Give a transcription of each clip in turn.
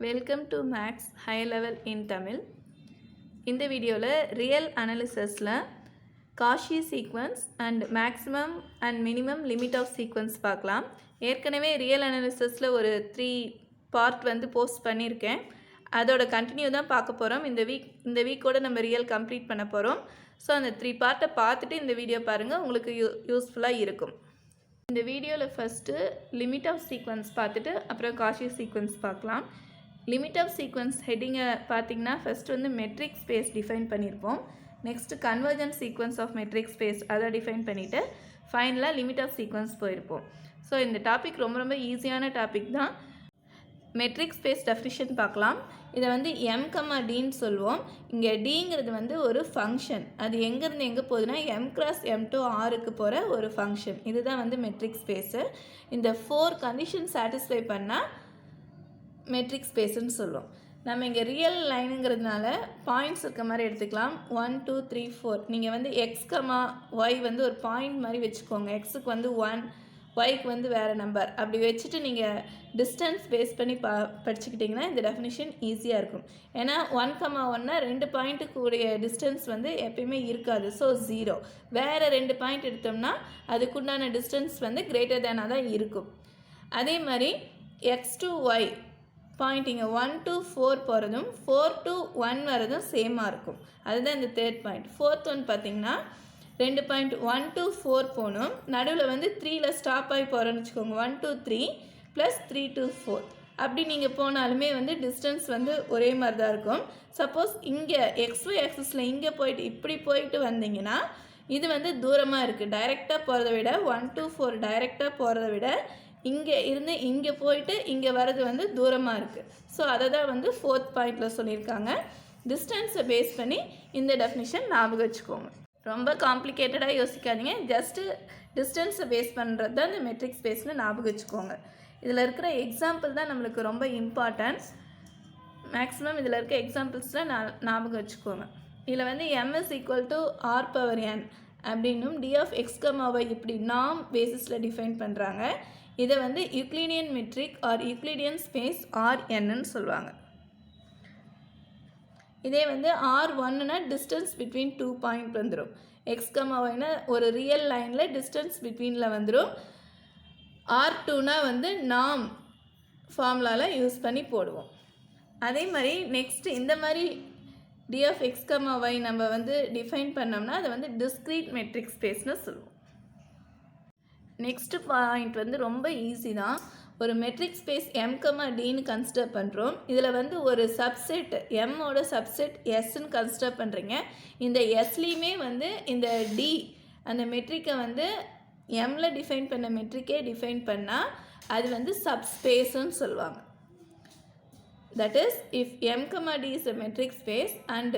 Welcome to maths high level in Tamil. இந்த வீடியோவில் real அனாலிசிஸில் Cauchy sequence and maximum and minimum limit of sequence பார்க்கலாம். ஏற்கனவே real அனாலிசிஸில் ஒரு 3 பார்ட் போஸ்ட் பண்ணியிருக்கேன். அதோட கண்டினியூ தான் பார்க்க போகிறோம். இந்த வீக்கோடு நம்ம ரியல் கம்ப்ளீட் பண்ண போகிறோம். ஸோ அந்த 3 பார்ட்டை பார்த்துட்டு இந்த வீடியோ பாருங்கள், உங்களுக்கு யூஸ்ஃபுல்லாக இருக்கும். இந்த வீடியோவில் ஃபஸ்ட்டு லிமிட் ஆஃப் சீக்வன்ஸ் பார்த்துட்டு அப்புறம் காஷி சீக்வன்ஸ் பார்க்கலாம். லிமிட் ஆஃப் சீக்வன்ஸ் ஹெட்டிங்கை பார்த்திங்கன்னா ஃபஸ்ட் மெட்ரிக் ஸ்பேஸ் டிஃபைன் பண்ணியிருப்போம். Next convergent sequence of metric space அதை டிஃபைன் பண்ணிவிட்டு ஃபைனலாக லிமிட் ஆஃப் சீக்வன்ஸ் போயிருப்போம். ஸோ இந்த டாபிக் ரொம்ப ஈஸியான டாபிக் தான். மெட்ரிக் ஸ்பேஸ் டெஃபினிஷன் பார்க்கலாம். இதை M, Dன்னு சொல்லுவோம். இங்கே Dங்கிறது ஒரு ஃபங்க்ஷன். அது எங்கேருந்து எங்கே போகுதுன்னா M × M to Rக்கு போகிற ஒரு ஃபங்க்ஷன். இதுதான் மெட்ரிக் ஸ்பேஸு. இந்த 4 கண்டிஷன் சாட்டிஸ்ஃபை பண்ணால் மெட்ரிக் ஸ்பேஸ்ன்னு சொல்லுவோம். நம்ம இங்கே ரியல் லைனுங்கிறதுனால பாயிண்ட்ஸ் இருக்க மாதிரி எடுத்துக்கலாம். 1 2 3 4. நீங்கள் எக்ஸ் ஒய் ஒரு பாயிண்ட் மாதிரி வச்சுக்கோங்க. எக்ஸுக்கு 1, ஒய்க்கு வேறு நம்பர் அப்படி வச்சுட்டு நீங்கள் டிஸ்டன்ஸ் பேஸ் பண்ணி படிச்சுக்கிட்டிங்கன்னா இந்த டெஃபினிஷன் ஈஸியாக இருக்கும். ஏன்னா 1, 1 2 பாயிண்ட்டுக்கு கூடிய டிஸ்டன்ஸ் எப்பயுமே இருக்காது. ஸோ 0. வேறு 2 பாயிண்ட் எடுத்தோம்னா அதுக்குண்டான டிஸ்டன்ஸ் கிரேட்டர் தேனாக தான் இருக்கும். அதே மாதிரி எக்ஸ் டு ஒய் பாயிண்ட் இங்கே 1 to 4 போகிறதும் 4 to 1 வரதும் சேமாக இருக்கும். அதுதான் இந்த தேர்ட் பாயிண்ட். ஃபோர்த் ஒன் பார்த்திங்கன்னா 2 பாயிண்ட் 1 to 4 போகணும். நடுவில் 3ல் ஸ்டாப் ஆகி போகிறோன்னு வச்சுக்கோங்க. 1 to 3 + 3 to 4 அப்படி நீங்கள் போனாலுமே டிஸ்டன்ஸ் ஒரே மாதிரி தான் இருக்கும். சப்போஸ் இங்கே XY ஆக்சிஸில் இங்கே போயிட்டு இப்படி போயிட்டு வந்தீங்கன்னா இது தூரமாக இருக்குது. டைரெக்டாக போகிறத விட 1 to 4 டைரெக்டாக போகிறத விட இங்கே இருந்து இங்கே போயிட்டு இங்கே வர்றது தூரமாக இருக்குது. ஸோ அதை தான் ஃபோர்த் பாயிண்டில் சொல்லியிருக்காங்க. டிஸ்டன்ஸை பேஸ் பண்ணி இந்த டெஃபினிஷன் ஞாபகம் வச்சுக்கோங்க. ரொம்ப காம்ப்ளிகேட்டடாக யோசிக்காதீங்க. ஜஸ்ட்டு டிஸ்டன்ஸை பேஸ் பண்ணுறது தான் இந்த மெட்ரிக் ஸ்பேஸில் ஞாபகம் வச்சுக்கோங்க. இதில் இருக்கிற எக்ஸாம்பிள் தான் நம்மளுக்கு ரொம்ப இம்பார்ட்டன்ஸ். மேக்ஸிமம் இதில் இருக்க எக்ஸாம்பிள்ஸில் ஞாபகம் வச்சுக்கோங்க. இதில் M = R⁴n அப்படின்னும் D of x, y இப்படி நாம் பேசிஸில் டிஃபைன் பண்ணுறாங்க. இதை Euclidean metric or Euclidean space Rnன்னு சொல்லுவாங்க. இதே R1னா டிஸ்டன்ஸ் பிட்வீன் 2 பாயிண்ட் வந்துடும். x, yனா ஒரு ரியல் லைனில் டிஸ்டன்ஸ் பிட்வீனில் வந்துடும். R2னா நாம் ஃபார்முலாவில் யூஸ் பண்ணி போடுவோம். அதே மாதிரி நெக்ஸ்ட் இந்த மாதிரி D of x, y நம்ம டிஃபைன் பண்ணோம்னா அதை டிஸ்க்ரீட் மெட்ரிக் ஸ்பேஸ்னு சொல்லுவோம். நெக்ஸ்ட் பாயிண்ட் ரொம்ப ஈஸி தான். ஒரு மெட்ரிக் ஸ்பேஸ் M, Dன்னு கன்சிடர் பண்ணுறோம். இதில் ஒரு சப்செட் எம்மோட சப்செட் Sன்னு கன்சிடர் பண்ணுறீங்க. இந்த Sலேயுமே இந்த D அந்த மெட்ரிக்கை Mல டிஃபைன் பண்ண மெட்ரிக்கே டிஃபைன் பண்ணால் அது சப்ஸ்பேஸ்ன்னு சொல்லுவாங்க. That is, if M, D is a metric space and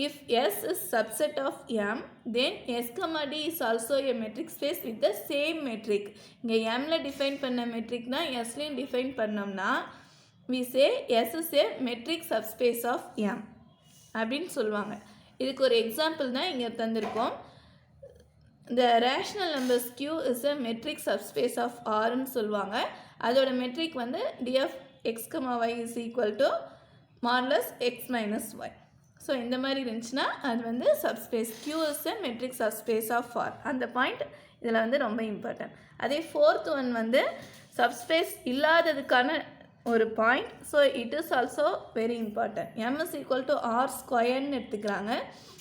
if S is subset of M, then S, D is also a metric space with the same metric. இங்கே Mல define பண்ண matric தான் Sலையும் define பண்ணோம்னா we say S is a metric subspace of M அப்படின்னு சொல்லுவாங்க. இதுக்கு ஒரு example தான் இங்கே தந்திருக்கோம். The rational numbers Q is a metric subspace of Rன்னு சொல்லுவாங்க. அதோட matric D of x, y is equal to modulus x minus y. So இந்த மாதிரி இருந்துச்சுன்னா அது subspace. Q is a metric subspace of R. அந்த point இதில் ரொம்ப important. அதே ஃபோர்த் ஒன் சப்ஸ்பேஸ் இல்லாததுக்கான ஒரு point. So it is also very important. M is equal to R² எடுத்துக்கிறாங்க.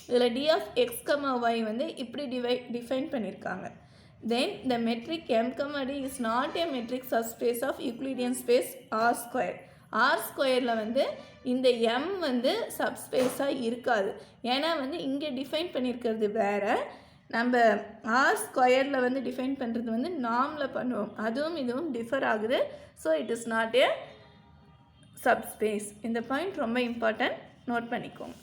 இதில் D of x, y இப்படி டிஃபைன் பண்ணியிருக்காங்க. Then the metric M, D is not a metric subspace of Euclidean space R². R²ல இந்த M சப்ஸ்பேஸாக இருக்காது. ஏன்னா இங்கே define பண்ணியிருக்கிறது வேறு. நம்ம R²ல டிஃபைன் பண்ணுறது நாமில் பண்ணுவோம். அதுவும் இதுவும் டிஃபர் ஆகுது. So it is not a subspace. இந்த பாயிண்ட் ரொம்ப இம்பார்ட்டன்ட், நோட் பண்ணிக்கோங்க.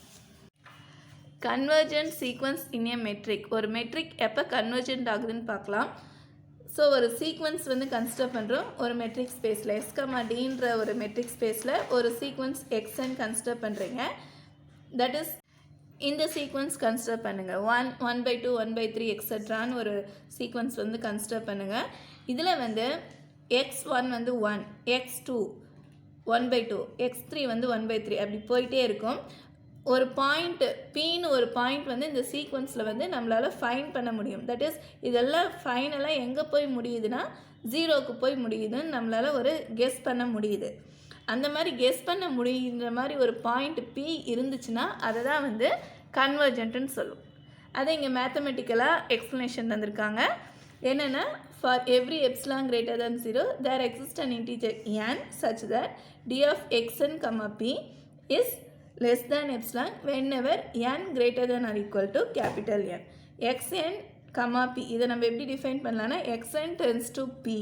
கன்வர்ஜென்ட் சீக்வன்ஸ் இன் ஏ மெட்ரிக். ஒரு மெட்ரிக் எப்போ கன்வர்ஜென்ட் ஆகுதுன்னு பார்க்கலாம். ஸோ ஒரு சீக்வன்ஸ் கன்சிடர் பண்ணுறோம். ஒரு மெட்ரிக் ஸ்பேஸில் S, Dன்ற ஒரு மெட்ரிக் ஸ்பேஸில் ஒரு சீக்வன்ஸ் Xன்னு கன்சிடர் பண்ணுறீங்க. தட் இஸ் இந்த சீக்வன்ஸ் கன்சிடர் பண்ணுங்கள். 1, 1/2, 1/3 எக்ஸட்ரான்னு ஒரு சீக்வன்ஸ் கன்சிடர் பண்ணுங்கள். இதில் x1 1, x2 1/2, x3 வந்து 1/3 அப்படி போயிட்டே இருக்கும். ஒரு பாயிண்ட் Pன்னு ஒரு பாயிண்ட் வந்து இந்த சீக்வன்ஸில் வந்து நம்மளால் ஃபைன் பண்ண முடியும். தட் இஸ் இதெல்லாம் ஃபைனலாக எங்கே போய் முடியுதுன்னா 0க்கு போய் முடியுதுன்னு நம்மளால் ஒரு கெஸ் பண்ண முடியுது. அந்த மாதிரி கெஸ் பண்ண முடியுன்ற மாதிரி ஒரு பாயிண்ட் P இருந்துச்சுன்னா அதை தான் வந்து கன்வர்ஜென்ட்னு சொல்லும். அதை இங்கே மேத்தமெட்டிக்கலாக எக்ஸ்ப்ளனேஷன் தந்திருக்காங்க. என்னென்னா for every epsilon greater than 0 there exists an integer n such that d of xn comma p is less than epsilon whenever n greater than or equal to capital N. xn comma p இதை நம்ம எப்படி define பண்ணலான்னா xn tends to p.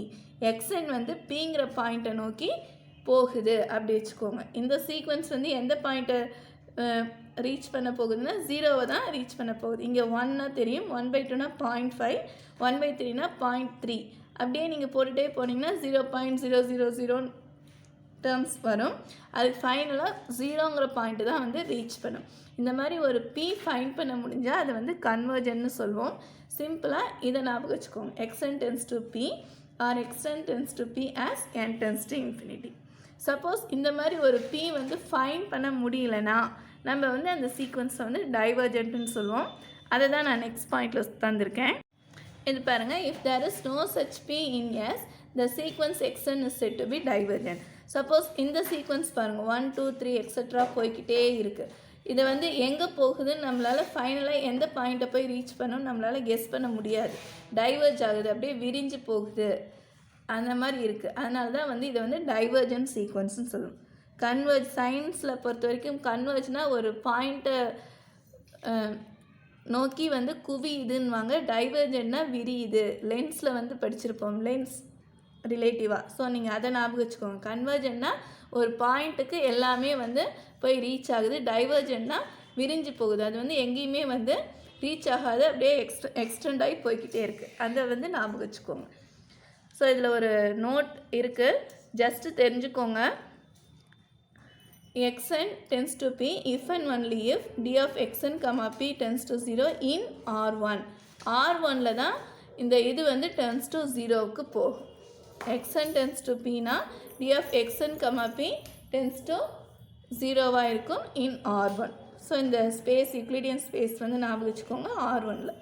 xn வந்து pங்கிற பாயிண்ட்டை நோக்கி போகுது அப்படி வச்சுக்கோங்க. இந்த சீக்வன்ஸ் வந்து எந்த பாயிண்ட்டை ரீச் பண்ண போகுதுன்னா 0வை தான் ரீச் பண்ண போகுது. இங்கே 1னா தெரியும், 1/2னா 0.5, 1/3னா 0.3. அப்படியே நீங்கள் போட்டுகிட்டே போனீங்கன்னா 0.000 டேர்ம்ஸ் வரும். அது ஃபைனலாக 0ங்கிற பாயிண்ட்டு தான் வந்து ரீச் பண்ணும். இந்த மாதிரி ஒரு P ஃபைன் பண்ண முடிஞ்சால் அதை வந்து கன்வர்ஜன்னு சொல்லுவோம். சிம்பிளாக இதை ஞாபகம் வச்சுக்கோங்க. xn tends to p or xn tends to p as n tends to infinity. Suppose இந்த மாதிரி ஒரு P வந்து ஃபைன் பண்ண முடியலன்னா நம்ம வந்து அந்த சீக்வன்ஸை வந்து டைவர்ஜென்ட்னு சொல்லுவோம். அதை தான் நான் நெக்ஸ்ட் பாயிண்டில் தந்திருக்கேன். இது பாருங்கள், if there is no such P in S the sequence xn is set to be divergent. Suppose இந்த சீக்வன்ஸ் பாருங்கள் 1 2 3 எக்ஸட்ரா போய்கிட்டே இருக்குது. இது வந்து எங்கே போகுதுன்னு நம்மளால் ஃபைனலாக எந்த பாயிண்ட்டை போய் ரீச் பண்ணணும் நம்மளால் கெஸ் பண்ண முடியாது. டைவர்ஜ் ஆகுது, அப்படியே விரிஞ்சு போகுது, அந்த மாதிரி இருக்குது. அதனால தான் வந்து இதை வந்து டைவர்ஜென்ட் சீக்வன்ஸ்னு சொல்லுவோம். கன்வர்ஜ் சயின்ஸில் பொறுத்த வரைக்கும் கன்வர்ஜ்னால் ஒரு பாயிண்ட்டை நோக்கி வந்து குவியுதுன்னுவாங்க. டைவர்ஜென்ட்னா விரியுது. லென்ஸில் வந்து படிச்சிருப்போம், லென்ஸ் ரிலேட்டிவாக. ஸோ நீங்கள் அதை ஞாபகம் வச்சுக்கோங்க. கன்வர்ஜென்ட்னா ஒரு பாயிண்ட்டுக்கு எல்லாமே வந்து போய் ரீச் ஆகுது. டைவர்ஜென்ட்னா விரிஞ்சு போகுது, அது வந்து எங்கேயுமே வந்து ரீச் ஆகாது, அப்படியே எக்ஸ்டெண்ட் ஆகி போய்கிட்டே இருக்குது. அதை வந்து ஞாபகம் வச்சுக்கோங்க. ஸோ இதில் ஒரு நோட் இருக்குது, ஜஸ்ட்டு தெரிஞ்சுக்கோங்க. xn tends to p if and only if d of xn comma p tends to 0 in R1. R1ல தான் இந்த இது வந்து tends to 0க்கு போகும். xn tends to p னா d of xn comma p tends to 0வா இருக்கும் in R1. So இந்த space Euclidean space வந்து ஞாபகம் வச்சுக்கோங்க R1ல.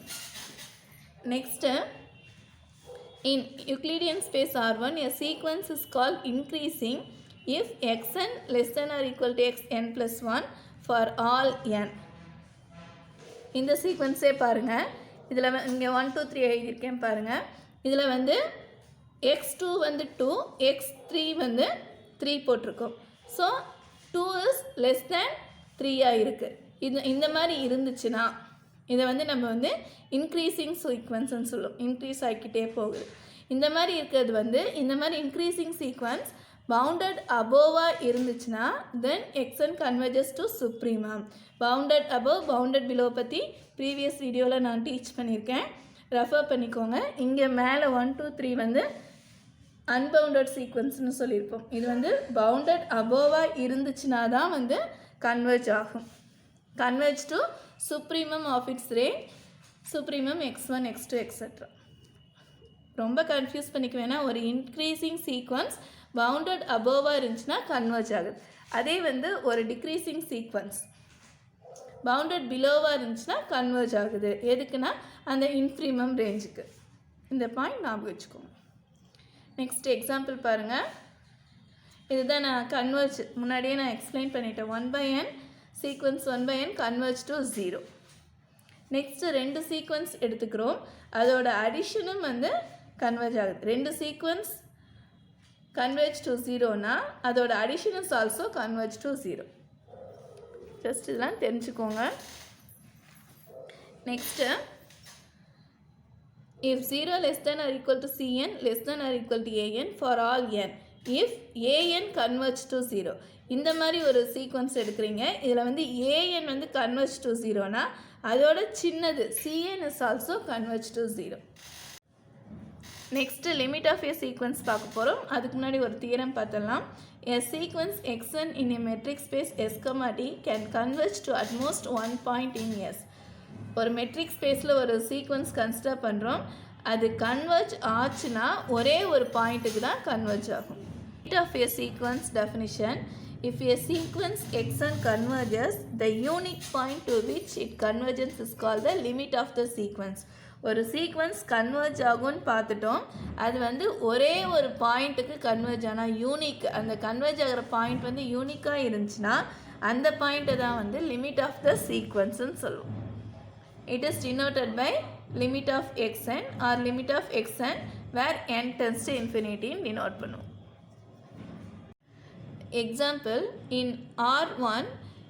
Next, in Euclidean space R1 a sequence is called increasing if xn less than or equal to xn plus 1 for all n. இந்த சீக்வன்ஸே பாருங்கள், இதில் இங்கே 1 2 3 எழுதியிருக்கேன் பாருங்கள். இதில் வந்து x2 வந்து 2, x3 வந்து 3 போட்டிருக்கோம். ஸோ 2 இஸ் லெஸ் தேன் 3ஆக இருக்குது. இந்த மாதிரி இருந்துச்சுன்னா இதை வந்து நம்ம வந்து இன்க்ரீஸிங் சீக்வன்ஸ்னு சொல்லுவோம். இன்க்ரீஸ் ஆகிக்கிட்டே போகுது. இந்த மாதிரி இருக்கிறது வந்து இந்த மாதிரி இன்க்ரீஸிங் சீக்வன்ஸ் பவுண்டட் அபோவாக இருந்துச்சுன்னா தென் xn converges to supremum. Bounded above bounded below பற்றி ப்ரீவியஸ் வீடியோவில் நான் டீச் பண்ணியிருக்கேன், ரெஃபர் பண்ணிக்கோங்க. இங்கே மேலே 1 2 3 வந்து அன்பவுண்டட் சீக்வன்ஸ்னு சொல்லியிருப்போம். இது வந்து பவுண்டட் அபோவாக இருந்துச்சுன்னா தான் வந்து கன்வர்ஜ் ஆகும். Converge to supremum of its range, supremum x1 x2 etc. ரொம்ப கன்ஃபியூஸ் பண்ணிக்க வேணாம். ஒரு இன்க்ரீஸிங் சீக்வன்ஸ் பவுண்டட் அபோவாக இருந்துச்சுன்னா கன்வர்ஜ் ஆகுது. அதே வந்து ஒரு டிக்ரீஸிங் சீக்வன்ஸ் பவுண்டட் பிலோவாக இருந்துச்சுன்னா கன்வர்ஜ் ஆகுது. எதுக்குன்னா அந்த இன்ஃப்ரீமம் ரேஞ்சுக்கு. இந்த பாயிண்ட் ஞாபகம் வச்சுக்கோங்க. நெக்ஸ்ட் எக்ஸாம்பிள் பாருங்கள். இதுதான் நான் கன்வர்ஜ் முன்னாடியே நான் எக்ஸ்பிளைன் பண்ணிட்டேன். 1/n sequence 1/n converge to 0. Next 2 sequence எடுத்துக்கிறோம், அதோட அடிஷனும் வந்து கன்வர்ஜ் ஆகுது. 2 சீக்வன்ஸ் கன்வர்ஜ் டு 0னா அதோட addition is also converge to 0. Just இதெல்லாம் தெரிஞ்சுக்கோங்க. Next, if 0 less than or equal to cn less than or equal to an for all n if an converge to 0. இந்த மாதிரி ஒரு sequence எடுக்கிறீங்க. இதில் வந்து an வந்து கன்வர்ஜ் டு 0னா அதோட சின்னது cn is also converge to 0. Next limit of a sequence பார்க்க போகிறோம். அதுக்கு முன்னாடி ஒரு தியரம் பார்த்துடலாம். A sequence xn in a metric space s, d can converge to at most one point in S. ஒரு matric ஸ்பேஸில் ஒரு சீக்வன்ஸ் கன்சிடர் பண்ணுறோம். அது கன்வர்ஜ் ஆச்சுன்னா ஒரே ஒரு பாயிண்ட்டுக்கு தான் கன்வர்ஜ் ஆகும். Of a sequence definition, if a sequence xn converges, the unique point to which it converges is called the limit of the sequence. ஒரு சீக்வன்ஸ் கன்வர்ஜ் ஆகும்னு பார்த்துட்டோம். அது வந்து ஒரே ஒரு பாயிண்ட்டுக்கு கன்வர்ஜ் ஆனால் யூனிக், அந்த கன்வர்ஜ் ஆகிற பாயிண்ட் வந்து யூனிக்காக இருந்துச்சுன்னா அந்த பாயிண்ட்டை தான் வந்து லிமிட் ஆஃப் த சீக்வன்ஸ்ன்னு சொல்லுவோம். It is denoted by limit of xn or limit of xn where n tends to infinity denote பண்ணுவோம். Example, in R1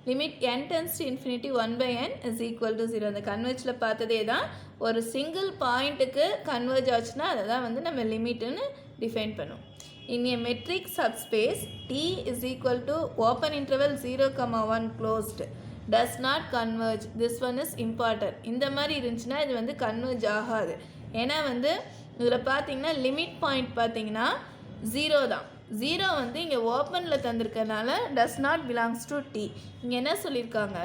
limit n tends to infinity 1 by n is equal to 0. அந்த கன்வர்ஜில் பார்த்ததே தான், ஒரு single பாயிண்ட்டுக்கு converge ஆச்சுன்னா அதை தான் வந்து நம்ம லிமிட்டுன்னு டிஃபைன் பண்ணுவோம். In a metric subspace T is equal to open interval 0,1 closed does not converge. This one is important. இந்த மாதிரி இருந்துச்சுன்னா இது வந்து கன்வர்ஜ் ஆகாது. ஏன்னா வந்து இதில் பார்த்தீங்கன்னா லிமிட் பாயிண்ட் பார்த்தீங்கன்னா 0 தான். 0 வந்து இங்கே ஓப்பனில் தந்திருக்கனால does not belongs to T. இங்கே என்ன சொல்லியிருக்காங்க,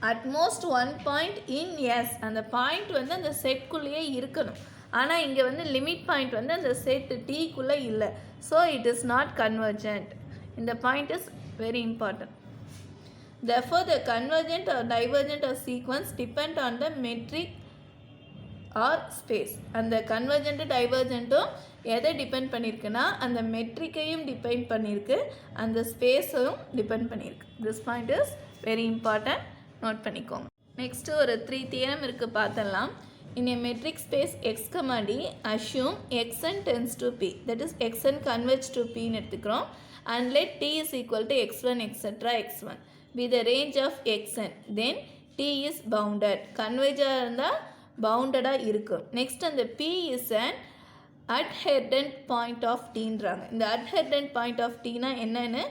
அட்மோஸ்ட் 1 பாயிண்ட் இன் எஸ், அந்த பாயிண்ட் வந்து அந்த செட்குள்ளேயே இருக்கணும். ஆனால் இங்கே வந்து லிமிட் பாயிண்ட் வந்து அந்த செட் டீக்குள்ளே இல்லை. So it is not convergent. இந்த point is very important. Therefore the convergent or divergent of sequence depend on the metric or space. அந்த கன்வர்ஜென்ட் டைவர்ஜென்ட்டும் எதை டிபெண்ட் பண்ணியிருக்குன்னா அந்த மெட்ரிக்கையும் டிபெண்ட் பண்ணியிருக்கு, அந்த ஸ்பேஸையும் டிபெண்ட் பண்ணியிருக்கு. This point is very important, note பண்ணிக்கோங்க. நெக்ஸ்ட்டு ஒரு 3 தியரம் இருக்குது பார்த்தலாம். In a metric space x, d, assume xn tends to p, that is xn converge to p ன்னு எடுத்துக்கிறோம். And let t is equal to x1 etc. x1 be the range of xn, then t is bounded. கன்வர்ஜாக இருந்தால் பவுண்டடாக இருக்கும். Next அந்த p is an adherent point of tன்றாங்க. இந்த adherent point of tனா என்னன்னு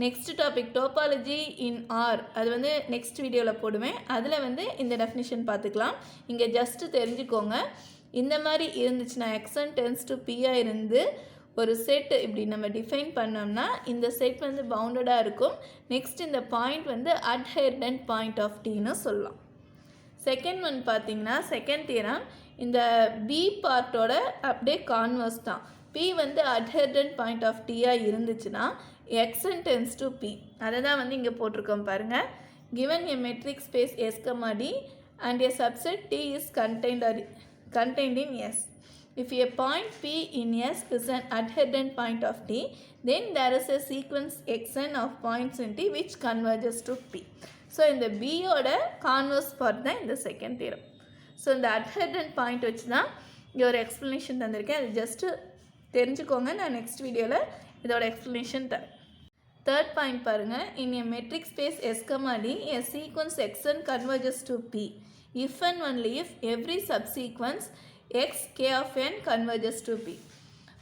next topic topology இன் R, அது வந்து next வீடியோவில் போடுவேன். அதில் வந்து இந்த டெஃபினிஷன் பார்த்துக்கலாம். இங்கே ஜஸ்ட்டு தெரிஞ்சுக்கோங்க, இந்த மாதிரி இருந்துச்சுன்னா xn டென்ஸ் டு பியாக இருந்து ஒரு செட் இப்படி நம்ம டிஃபைன் பண்ணோம்னா இந்த செட் வந்து பவுண்டடாக இருக்கும். நெக்ஸ்ட் இந்த பாயிண்ட் வந்து adherent பாயிண்ட் ஆஃப் டீன்னு சொல்லலாம். செகண்ட் ஒன் பார்த்தீங்கன்னா செகண்ட் தியரம், இந்த பி பார்ட்டோட அப்படியே கான்வர்ஸ் தான். பி வந்து adherent பாயிண்ட் ஆஃப் டீயாக இருந்துச்சுன்னா xn tends to p, அதை தான் வந்து இங்கே போட்டிருக்கோம் பாருங்கள். given a metric space s, d and a subset t is contained in s. If a point p in s is an adherent point of t, then there is a sequence xn of points in t which converges to p. So இந்த பியோட converse part தான் இந்த second theorem. So இந்த adherent point வச்சு தான் இங்கே ஒரு explanation தந்திருக்கேன். அது ஜஸ்ட்டு தெரிஞ்சுக்கோங்க, நான் நெக்ஸ்ட் வீடியோவில் இதோட எக்ஸ்ப்ளனேஷன் தரேன். தேர்ட் பாயிண்ட் பாருங்கள். In a metric space s, d a sequence xn converges to p if and only if every subsequence x k of n converges to p.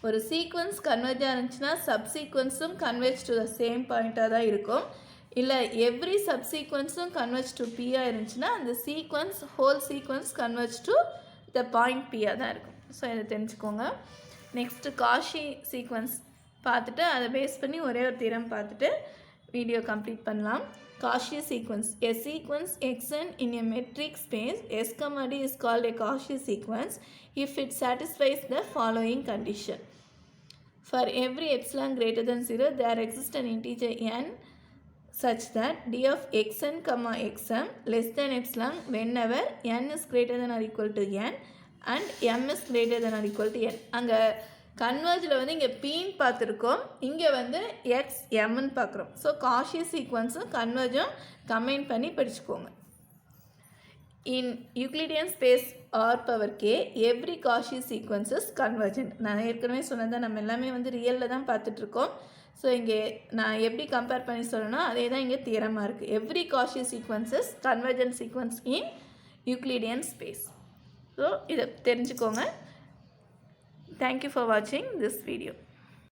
ஒரு sequence converge ஆனிச்சுன்னா சப்சீக்வன்ஸும் converge to the same பாயிண்ட்டாக தான் இருக்கும். இல்லை every சப்சீக்வன்ஸும் converge to பியாக இருந்துச்சுன்னா அந்த sequence whole sequence converge to the point பியாக தான் இருக்கும். ஸோ இதை தெரிஞ்சுக்கோங்க. நெக்ஸ்ட்டு காஷி சீக்வன்ஸ் பார்த்துட்டு அதை பேஸ் பண்ணி ஒரே ஒரு தியரம் பார்த்துட்டு வீடியோ கம்ப்ளீட் பண்ணலாம். Cauchy sequence. A sequence xn in a metric space s, d is called a Cauchy sequence if it satisfies the following condition. For every epsilon greater than 0, there exists an integer n such that d of xn, xm less than epsilon whenever n is greater than or equal to n and m is greater than or equal to n. அங்கே கன்வர்ஜில் வந்து இங்கே பீன்னு பார்த்துருக்கோம், இங்கே வந்து X எம்ன்னு பார்க்குறோம். So Cauchy சீக்வன்ஸும் கன்வர்ஜும் கம்பைன் பண்ணி படிச்சுக்கோங்க. In Euclidean space R power K every Cauchy sequence is convergent. நான் ஏற்கனவே சொன்னதான், நம்ம எல்லாமே வந்து ரியலில் தான் பார்த்துட்ருக்கோம். ஸோ இங்கே நான் எப்படி கம்பேர் பண்ணி சொல்லணும் அதே தான் இங்கே தியரமாக இருக்குது. Every Cauchy sequence is convergent sequence in Euclidean space. So இதை தெரிஞ்சுக்கோங்க. Thank you for watching this video.